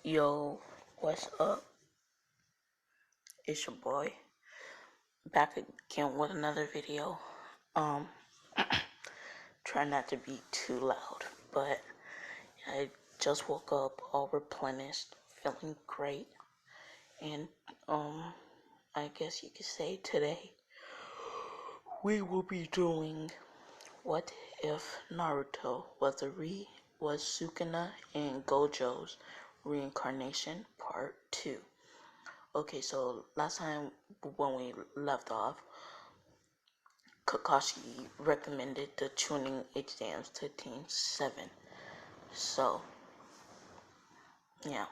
Yo, what's up? It's your boy back again with another video. Um, try not to be too loud, but I just woke up all replenished, feeling great, and I guess you could say today we will be doing what if Naruto was Sukana and Gojo's reincarnation part 2. Okay, so last time when we left off, Kakashi recommended the tuning exams to Team 7. So, yeah.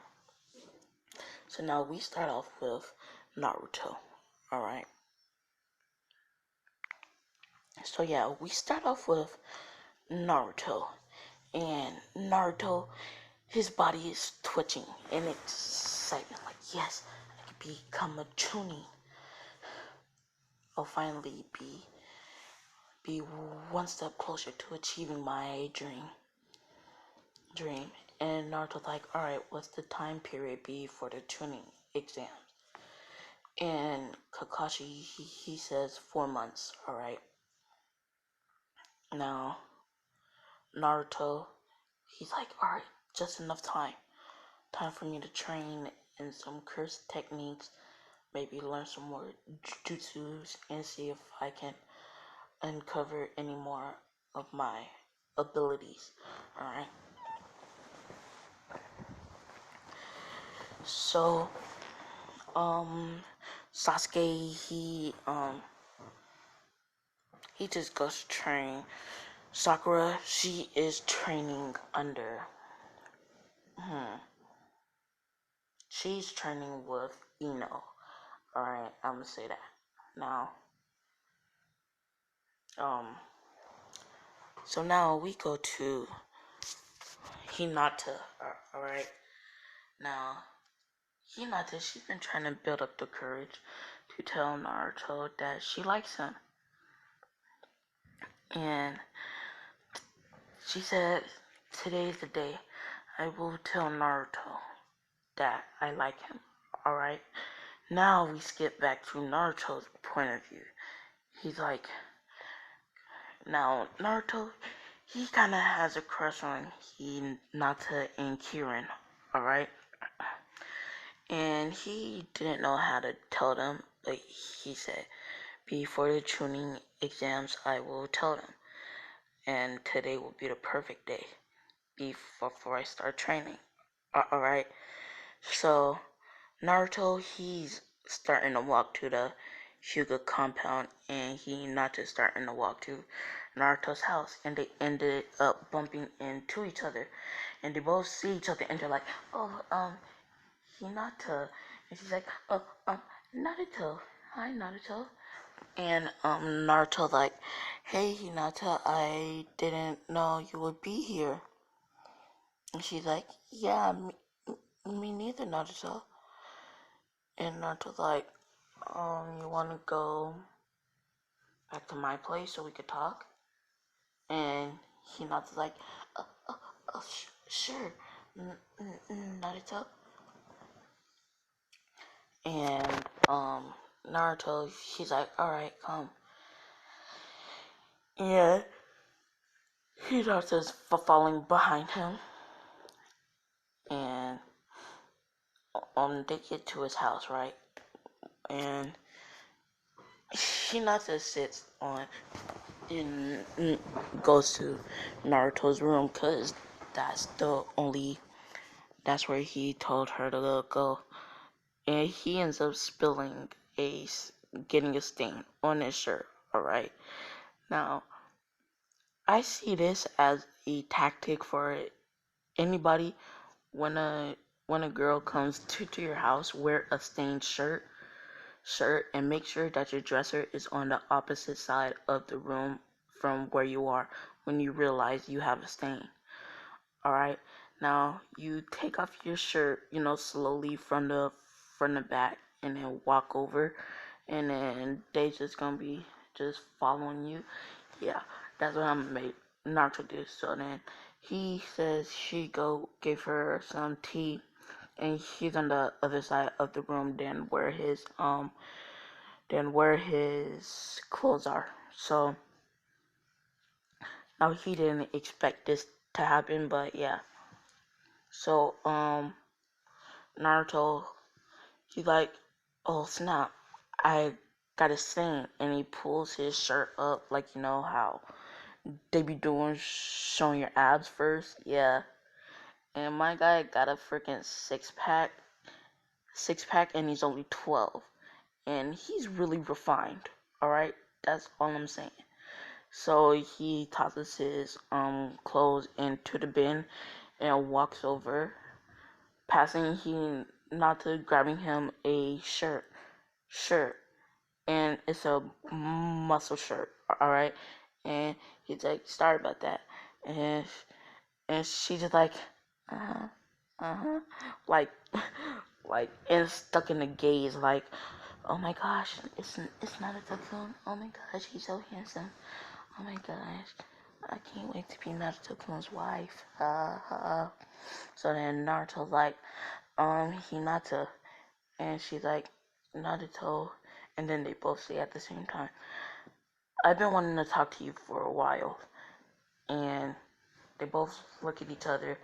So now we start off with Naruto. Alright. So yeah, we start off with Naruto. And Naruto, his body is twitching in excitement. Like, yes, I can become a tuning. I'll finally be one step closer to achieving my dream. And Naruto's like, alright, what's the time period be for the tuning exams? And Kakashi, he says 4 months, alright. Now, Naruto, he's like, alright, just enough time. Time for me to train in some curse techniques, maybe learn some more jutsus, and see if I can uncover any more of my abilities, alright. So, Sasuke, he just goes to train. Sakura, she is training under, she's training with Ino. Alright, I'm gonna say that. Now, so now we go to Hinata, alright. Now, Hinata, she's been trying to build up the courage to tell Naruto that she likes him. And she said, today's the day I will tell Naruto that I like him, alright? Now we skip back to Naruto's point of view. He's like, now Naruto, he kind of has a crush on Hinata and Kirin, alright? And he didn't know how to tell them, but he said, before the tuning exams, I will tell them. And today will be the perfect day before I start training. Alright? So, Naruto, he's starting to walk to the Hyuga compound, and Hinata starting to walk to Naruto's house, and they ended up bumping into each other. And they both see each other, and they're like, oh, Hinata. And she's like, oh, Naruto. Hi, Naruto. And, Naruto like, hey, Hinata, I didn't know you would be here. And she's like, yeah, me neither, Naruto. And Naruto's like, you wanna go back to my place so we could talk? And Hinata's like, sure, Naruto. And, Naruto, he's like, alright, come. And Hinata's falling behind him. And, they get to his house, right? And Hinata sits on and goes to Naruto's room, because that's where he told her to go. And he ends up getting a stain on his shirt, alright? Now, I see this as a tactic for anybody. When a girl comes to your house, wear a stained shirt, and make sure that your dresser is on the opposite side of the room from where you are when you realize you have a stain. Alright, now you take off your shirt, slowly from the back, and then walk over, and then they just gonna be just following you. Yeah, that's what I'm gonna make Naruto do. So then he says she go give her some tea, and he's on the other side of the room than where his clothes are. So now he didn't expect this to happen, but yeah. So Naruto, he's like, oh snap, I got a stain, and he pulls his shirt up, like, you know how they be doing, showing your abs first, yeah. And my guy got a freaking six pack, and he's only 12, and he's really refined. All right, that's all I'm saying. So he tosses his clothes into the bin and walks over, passing Hinata, grabbing him a shirt, and it's a muscle shirt. All right, and he's like, sorry about that, and she's just like, uh huh, like and stuck in the gaze, like, oh my gosh, it's not a tycoon. Oh my gosh, he's so handsome. Oh my gosh, I can't wait to be Naruto-kun's wife. So then Naruto's like, Hinata, and she's like, Naruto, and then they both say at the same time, I've been wanting to talk to you for a while, and they both look at each other.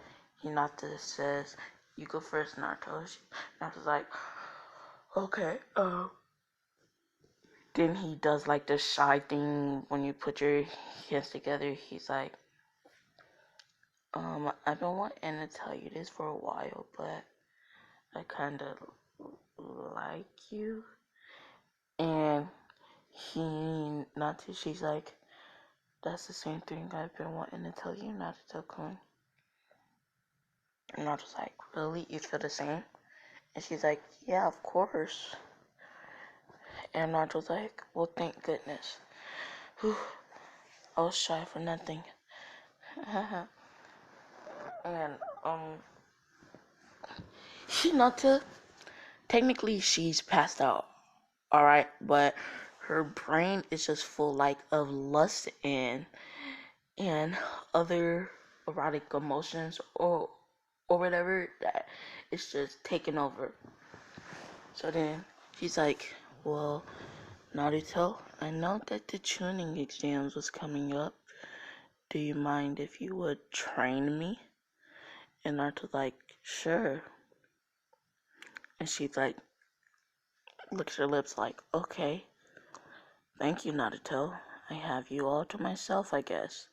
Hinata says, you go first, Naruto. Naruto's like, okay, then he does like the shy thing when you put your hands together. He's like, I've been wanting to tell you this for a while, but I kind of like you. And she's like, that's the same thing I've been wanting to tell you, Naruto-kun. And Naruto's like, really? You feel the same? And she's like, yeah, of course. And Naruto's like, well, thank goodness. Whew, I was shy for nothing. And, Hinata, technically she's passed out, alright? But her brain is just full, like, of lust and other erotic emotions or whatever that it's just taken over. So then she's like, well, Naruto, I know that the tuning exams was coming up. Do you mind if you would train me? And Naruto's like, sure. And she's like, licks her lips like, okay. Thank you, Naruto. I have you all to myself, I guess.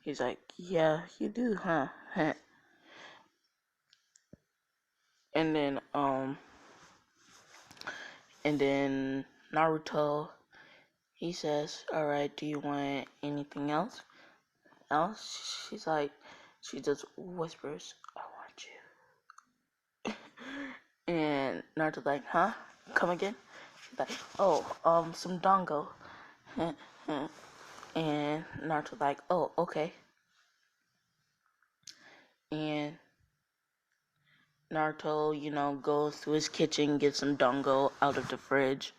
He's like, yeah, you do, huh? And then Naruto, he says, alright, do you want anything else? She's like, she just whispers, I want you. And Naruto's like, huh? Come again? She's like, oh, some dango. And Naruto's like, oh, okay. And Naruto, goes to his kitchen, gets some dango out of the fridge.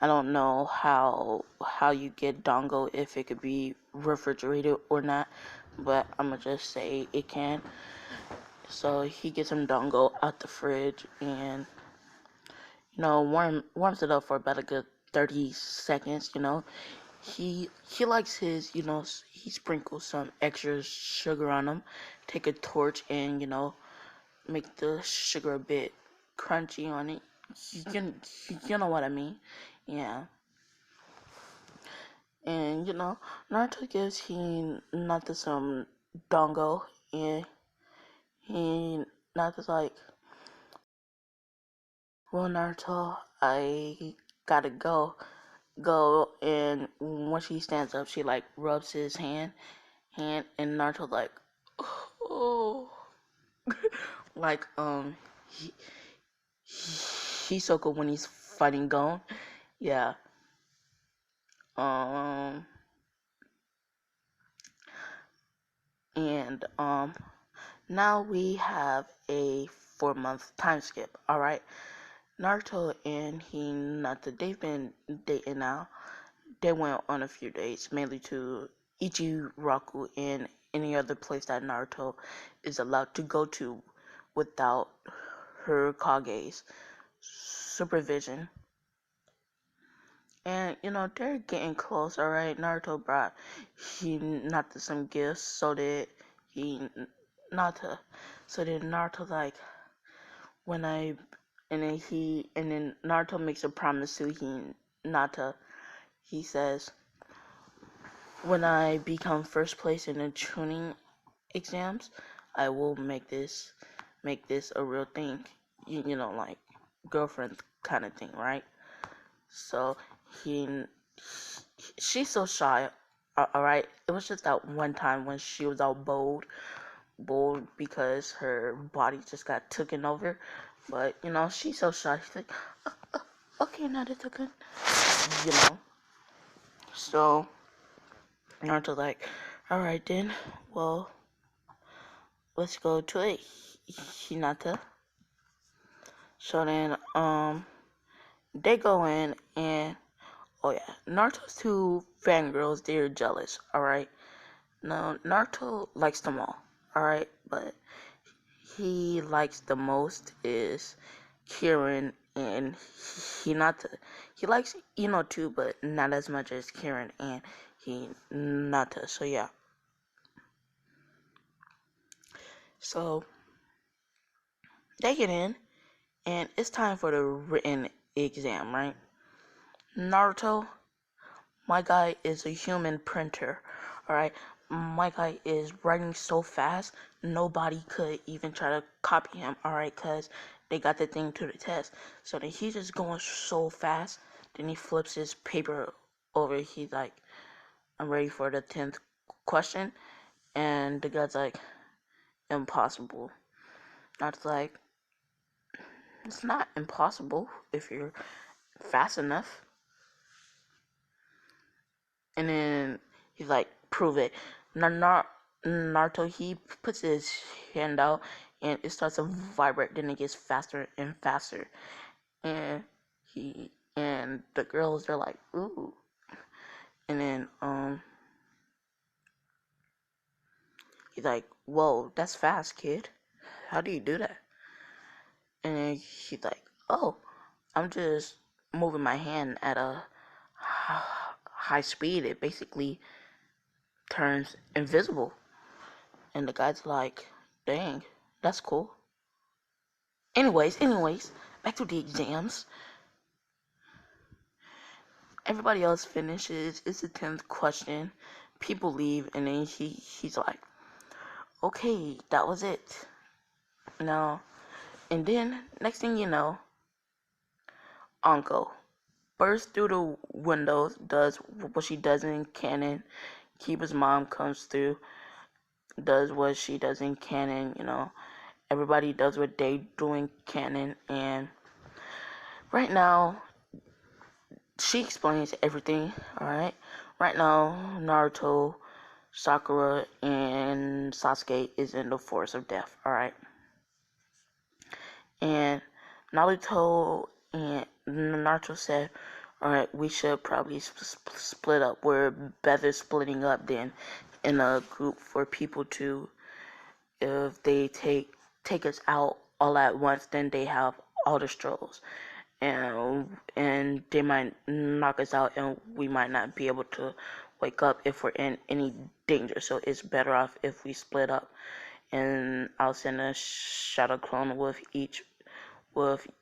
I don't know how you get dango, if it could be refrigerated or not, but I'm gonna just say it can. So he gets some dango out the fridge and warms it up for about a good 30 seconds. He likes his, he sprinkles some extra sugar on them. Take a torch and make the sugar a bit crunchy on it. You know what I mean? Yeah. And Naruto gives Hinata some dango, and Hinata's like, well, Naruto, I gotta go. And when she stands up, she like rubs his hand, and Naruto's like, oh, like he, he's so good when he's fighting Gon, yeah. And now we have a 4-month time skip. All right, Naruto and Hinata, they've been dating now. They went on a few dates, mainly to Ichiraku and any other place that Naruto is allowed to go to without her Kage's supervision. And, they're getting close, alright? Naruto brought Hinata some gifts, so did Hinata. So then Naruto, like, and then Naruto makes a promise to Hinata. He says, when I become first place in the tuning exams, I will make this a real thing. Like, girlfriend kind of thing, right? So she's so shy. Alright, it was just that one time when she was all bold because her body just got taken over. But she's so shy. She's like, okay, now that's okay. So Naruto's like, alright then, well, let's go to it, Hinata. So then, they go in and, oh yeah, Naruto's two fangirls, they're jealous, alright? Now, Naruto likes them all, alright? But he likes the most is Kirin and Hinata. He likes Ino too, but not as much as Kirin and Hinata, so yeah. So, they get in, and it's time for the written exam, right? Naruto, my guy is a human printer, alright? My guy is writing so fast, nobody could even try to copy him, alright? Because they got the thing to the test. So then he's just going so fast, then he flips his paper over. He's like, I'm ready for the 10th question. And the guy's like, impossible. Naruto's like, it's not impossible if you're fast enough. And then he's like, prove it. Naruto, he puts his hand out and it starts to vibrate. Then it gets faster and faster. And the girls are like, ooh. And then he's like, whoa, that's fast, kid. How do you do that? And then he's like, oh, I'm just moving my hand at a high speed. It basically turns invisible. And the guy's like, dang, that's cool. Anyways, back to the exams. Everybody else finishes. It's the 10th question. People leave, and then he's like, okay, that was it. Now, and then, next thing you know, Anko bursts through the windows, does what she does in canon. Kiba's mom comes through, does what she does in canon, Everybody does what they do in canon, and right now, she explains everything, alright? Right now, Naruto, Sakura, and Sasuke is in the forest of death, alright? And Naruto said, alright, we should probably split up. We're better splitting up than in a group for people to, if they take us out all at once, then they have all the strolls. And they might knock us out, and we might not be able to wake up if we're in any danger. So it's better off if we split up. And I'll send a shadow clone with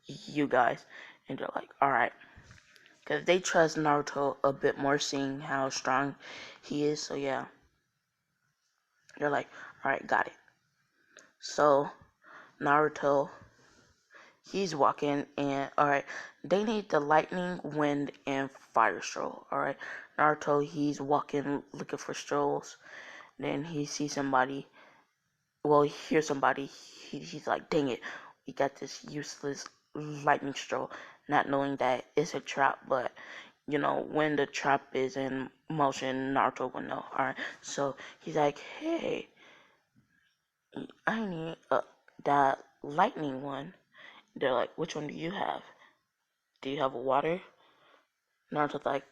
you guys. And they're like, alright. Because they trust Naruto a bit more, seeing how strong he is. So yeah. They're like, alright, got it. So Naruto, he's walking, and alright, they need the lightning, wind, and fire stroll. Alright, Naruto, he's walking looking for strolls. Then he sees somebody, he hears somebody. He's like, dang it, we got this useless lightning stroll, not knowing that it's a trap. But when the trap is in motion, Naruto will know. Alright, so he's like, hey, I need that lightning one. They're like, which one do you have? Do you have a water? Naruto's like,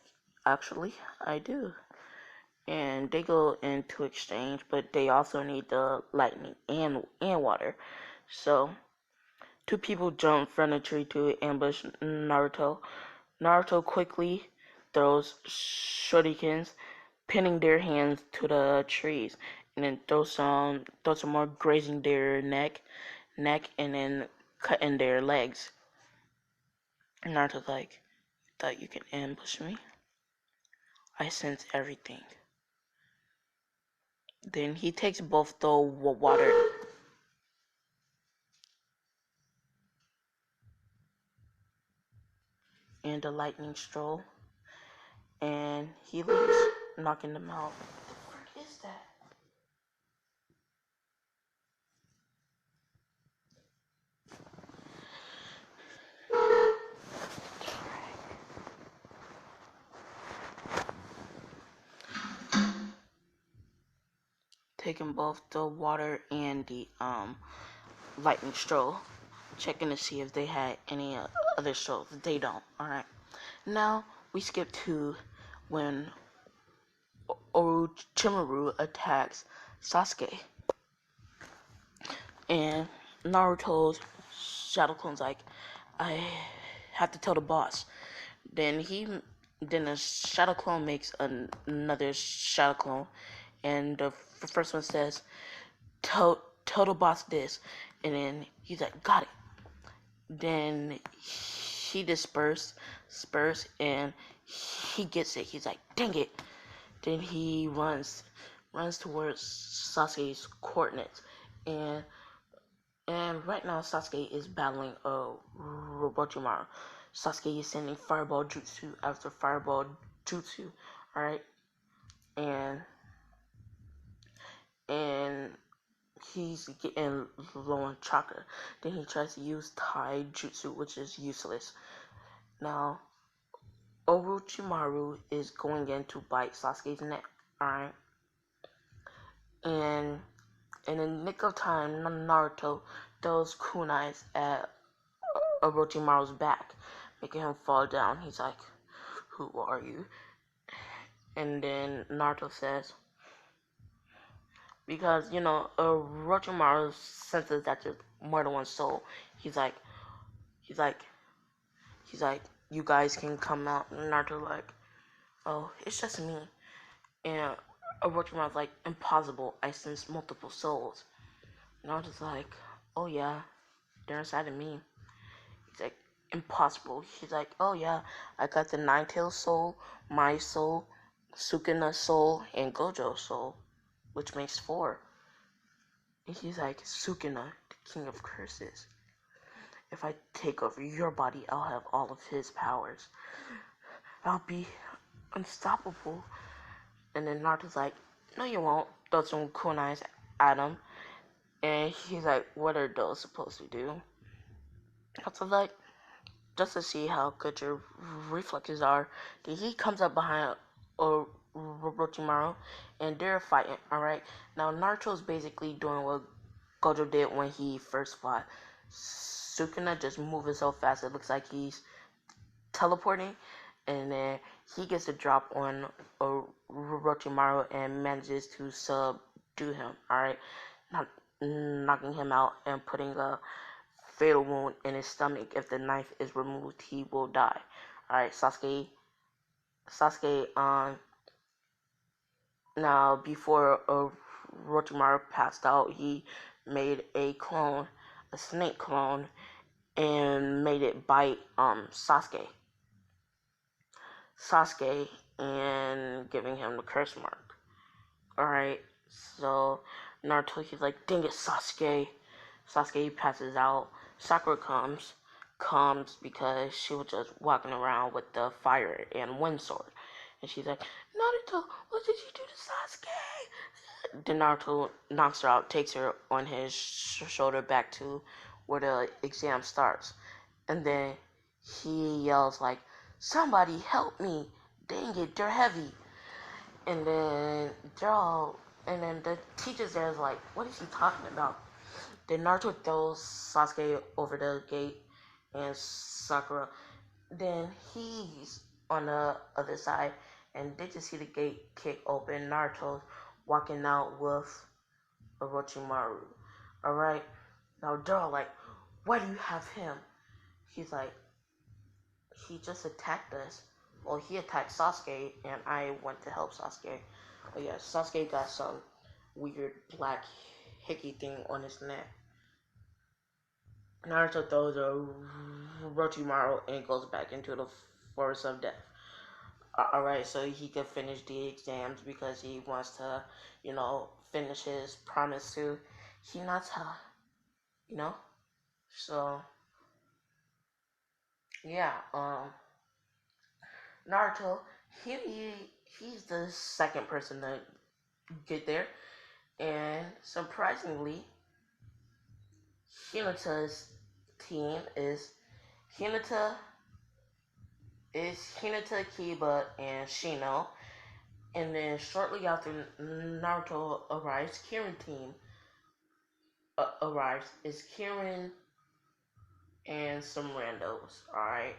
actually, I do. And they go into exchange, but they also need the lightning and water. So Two people jump from a tree to ambush Naruto. Naruto quickly throws shurikens, pinning their hands to the trees, and then throws some more, grazing their neck, and then cutting their legs. And Naruto's like, "Thought you can ambush me? I sense everything." Then he takes both the water and the lightning stroll, and he leaves, knocking them out. What the frick is that? Taking both the water and the lightning stroll, checking to see if they had any other strolls. They don't. Alright. Now we skip to when Orochimaru attacks Sasuke. And Naruto's Shadow Clone's like, I have to tell the boss. Then a Shadow Clone makes another Shadow Clone, and the first one says, tell the boss this, and then he's like, got it. Then he disperses, and he gets it. He's like, dang it. Then he runs towards Sasuke's coordinates, and right now Sasuke is battling Orochimaru. Sasuke is sending fireball jutsu after fireball jutsu, alright? And he's getting low on chakra. Then he tries to use Tai Jutsu, which is useless. Now, Orochimaru is going in to bite Sasuke's neck, alright? And in the nick of time, Naruto throws kunais at Orochimaru's back, making him fall down. He's like, who are you? And then Naruto says, because, Orochimaru senses that there's more than one soul. He's like, you guys can come out. And Naruto like, oh, it's just me. And Orochimaru's like, impossible. I sense multiple souls. Naruto's like, oh yeah, they're inside of me. He's like, impossible. He's like, oh yeah, I got the Nine-Tailed soul, my soul, Sukana soul, and Gojo soul, which makes 4. And he's like, Sukana, the king of curses. If I take over your body, I'll have all of his powers. I'll be unstoppable. And then Naruto's like, no you won't. Throw some kunais at him. And he's like, what are those supposed to do? Naruto's like, just to see how good your reflexes are. Then he comes up behind Orochimaru, and they're fighting, alright? Now, Naruto's basically doing what Gojo did when he first fought. Sukuna just moving so fast, it looks like he's teleporting, and then he gets a drop on Orochimaru and manages to subdue him, alright? Knocking him out and putting a fatal wound in his stomach. If the knife is removed, he will die. Alright, Sasuke, now before Orochimaru passed out, he made a snake clone, and made it bite Sasuke, and giving him the curse mark. Alright, so Naruto, he's like, dang it, Sasuke. Sasuke passes out. Sakura comes because she was just walking around with the fire and wind sword. And she's like, Naruto, what did you do to Sasuke? Then Naruto knocks her out, takes her on his shoulder back to where the exam starts. And then he yells like, somebody help me. Dang it, they're heavy. And then the teachers there is like, what is he talking about? Then Naruto throws Sasuke over the gate and Sakura. Then he's on the other side, and they just see the gate kick open. Naruto's walking out with Orochimaru. Alright? Now they're all like, why do you have him? He's like, he just attacked us. Well, he attacked Sasuke, and I went to help Sasuke. But yeah, Sasuke got some weird black hickey thing on his neck. Naruto throws a Orochimaru and goes back into the forest of death. Alright, so he could finish the exams because he wants to, finish his promise to Hinata, you know? So, yeah, Naruto, he's the second person to get there, and surprisingly, Hinata's team is Hinata, Kiba, and Shino. And then shortly after Naruto arrives, Kirin team arrives. Is Kirin and some randos, alright?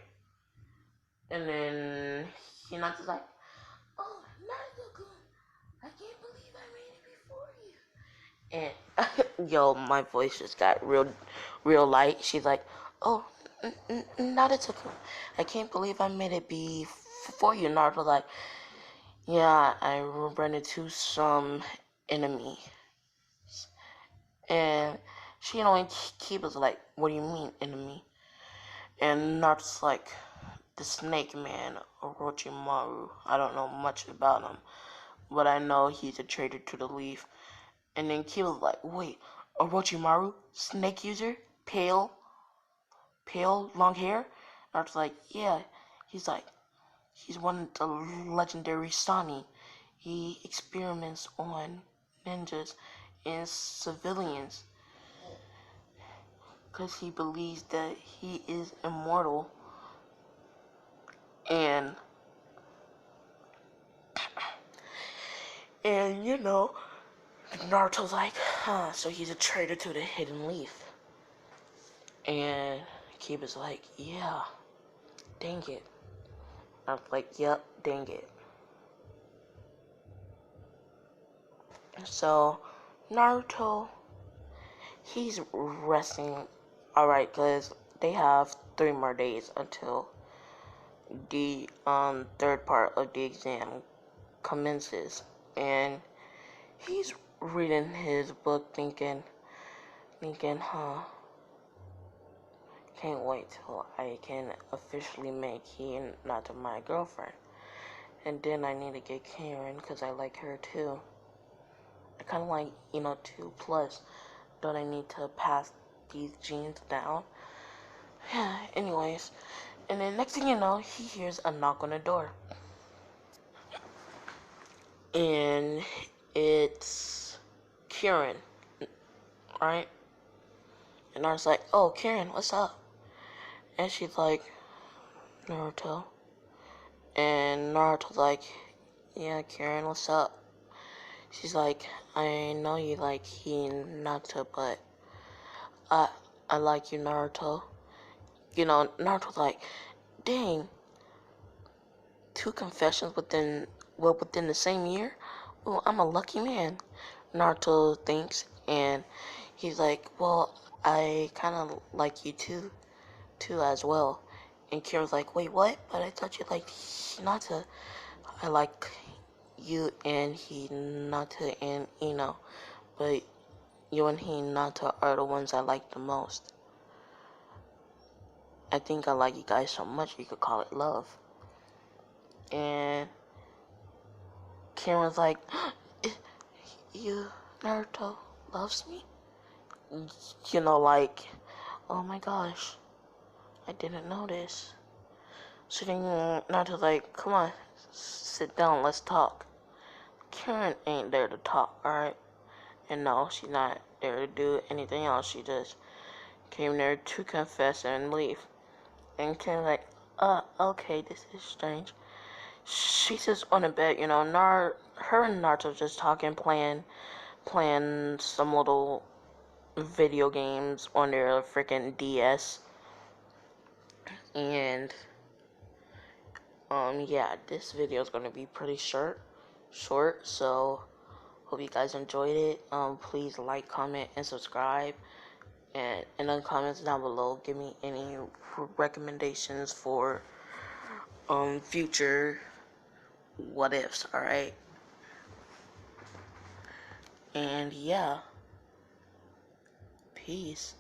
And then Hinata's like, oh, Naruto-kun, I can't believe I made it before you. And, yo, my voice just got real light. She's like, oh, Naruto-kun, I can't believe I made it before you. Naruto's like, yeah, I ran into some enemy. And Shino and Kiba's like, what do you mean, enemy? And Naruto's like, the snake man, Orochimaru. I don't know much about him, but I know he's a traitor to the leaf. And then Kiba's like, wait, Orochimaru? Snake user? Pale, long hair? Naruto's like, yeah. He's like, he's one of the legendary Sani. He experiments on ninjas and civilians because he believes that he is immortal. And Naruto's like, so he's a traitor to the Hidden Leaf. And Kiba's like, yeah, dang it. I'm like, yep, dang it. So, Naruto, he's resting, alright, because they have 3 more days until the third part of the exam commences. And he's reading his book thinking, can't wait till I can officially make Hinata my girlfriend. And then I need to get Karen because I like her too. I kind of like, 2 plus. Don't I need to pass these genes down? Yeah, anyways. And then next thing you know, he hears a knock on the door. And it's Karen, right? And I was like, oh, Karen, what's up? And she's like, Naruto. And Naruto's like, yeah, Karen, what's up? She's like, I know you like Hinata, but I like you, Naruto. Naruto's like, dang, 2 confessions within the same year? Well, I'm a lucky man, Naruto thinks. And he's like, well, I kind of like you too as well. And Kira's like, wait, what? But I thought you liked Hinata. I like you and Hinata and Ino, but you and Hinata are the ones I like the most. I think I like you guys so much you could call it love. And Kira's like, you, Naruto, loves me? Like, oh my gosh, I didn't know this. So then Naruto's like, come on, sit down, let's talk. Karen ain't there to talk, alright? And no, she's not there to do anything else. She just came there to confess and leave. And Karen's like, okay, this is strange. She sits on the bed, her and Naruto just talking, playing some little video games on their freaking DS. And yeah, this video is gonna be pretty short, so hope you guys enjoyed it. Please like, comment, and subscribe. And in the comments down below, give me any recommendations for future what ifs, alright? And yeah, peace.